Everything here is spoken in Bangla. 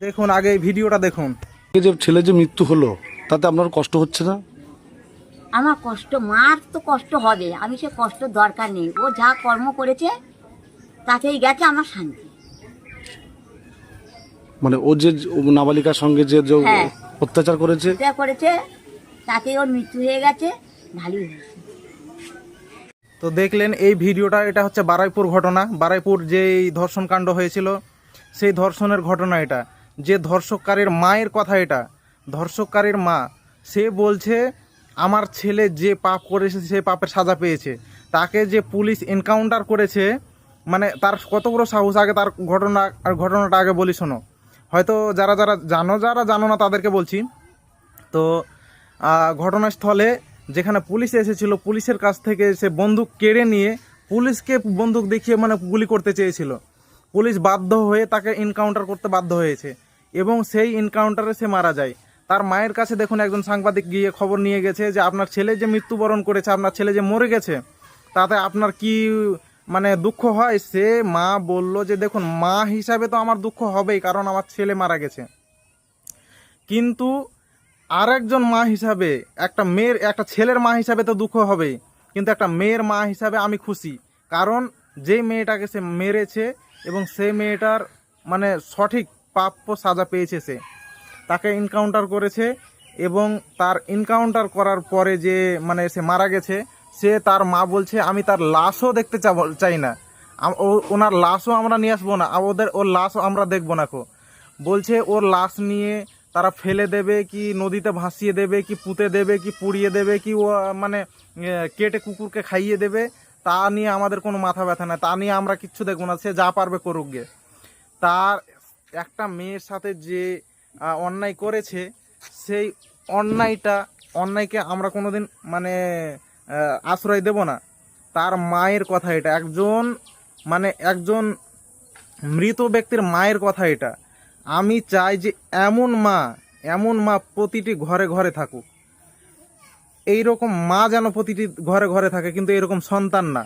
দেখুন আগে এই ভিডিওটা দেখুন। এই যে ছেলে যে মৃত্যু হলো তাতে আপনার কষ্ট হচ্ছে না? আমার কষ্ট, মার তো কষ্ট হবে, আমি সে কষ্ট দরকার নেই। ও যা কর্ম করেছে তাতেই গেছে আমার শান্তি। মানে ও যে নাবালিকার সঙ্গে যে হ্যাঁ। অত্যাচার করেছে, যা করেছে তাতেই ওর মৃত্যু হয়ে গেছে, ভালোই হয়েছে। তো দেখলেন এই ভিডিওটা, এটা হচ্ছে বারুইপুর ঘটনা। বারুইপুর যেই ধর্ষণ কাণ্ড হয়েছিল সেই ধর্ষণের ঘটনা এটা। যে ধর্ষককারীর মায়ের কথা এটা, ধর্ষককারীর মা, সে বলছে আমার ছেলে যে পাপ করেছে সে পাপের সাজা পেয়েছে। তাকে যে পুলিশ এনকাউন্টার করেছে, মানে তার কত বড় সাহস। আগে তার ঘটনাটা আগে বলি শোনো। হয়তো যারা যারা জানো না তাদেরকে বলছি। তো ঘটনাস্থলে যেখানে পুলিশ এসেছিল, পুলিশের কাছ থেকে সে বন্দুক কেড়ে নিয়ে পুলিশকে বন্দুক দেখিয়ে মানে গুলি করতে চেয়েছিল। পুলিশ বাধ্য হয়ে তাকে এনকাউন্টার করতে বাধ্য হয়েছে এবং সেই এনকাউন্টারে সে মারা যায়। তার মায়ের কাছে দেখুন একজন সাংবাদিক গিয়ে খবর নিয়ে গেছে যে আপনার ছেলে যে মৃত্যুবরণ করেছে, আপনার ছেলে যে মরে গেছে, তাতে আপনার কি মানে দুঃখ হয়? সে মা বলল যে দেখুন, মা হিসাবে তো আমার দুঃখ হবেই, কারণ আমার ছেলে মারা গেছে। কিন্তু আরেকজন মা হিসাবে, একটা ছেলের মা হিসাবে তো দুঃখ হবেই, কিন্তু একটা মেয়ের মা হিসাবে আমি খুশি। কারণ যে মেয়েটাকে সে মেরেছে এবং সেই মেয়েটার মানে সঠিক প্রাপ্য সাজা পেয়েছে। সে তাকে এনকাউন্টার করেছে এবং তার এনকাউন্টার করার পরে যে মানে সে মারা গেছে, সে তার মা বলছে আমি তার লাশও দেখতে চাই না, ওনার লাশও আমরা নিয়ে আসবো না, ওর লাশও আমরা দেখবো না। বলছে ওর লাশ নিয়ে তারা ফেলে দেবে, কি নদীতে ভাসিয়ে দেবে, কি পুঁতে দেবে, কি পুড়িয়ে দেবে, কি ও মানে কেটে কুকুরকে খাইয়ে দেবে, তা নিয়ে আমাদের কোনো মাথা ব্যথা নাই, তা নিয়ে আমরা কিচ্ছু দেখবো না, সে যা পারবে করুক গে। তার একটা মেয়ের সাথে যে অন্যায় করেছে, সেই অন্যায়কে আমরা কোনোদিন মানে আশ্রয় দেব না। তার মায়ের কথা এটা, একজন মৃত ব্যক্তির মায়ের কথা এটা। আমি চাই যে এমন মা প্রতিটি ঘরে ঘরে থাকুক, এইরকম মা যেন প্রতিটি ঘরে ঘরে থাকে, কিন্তু এরকম সন্তান না।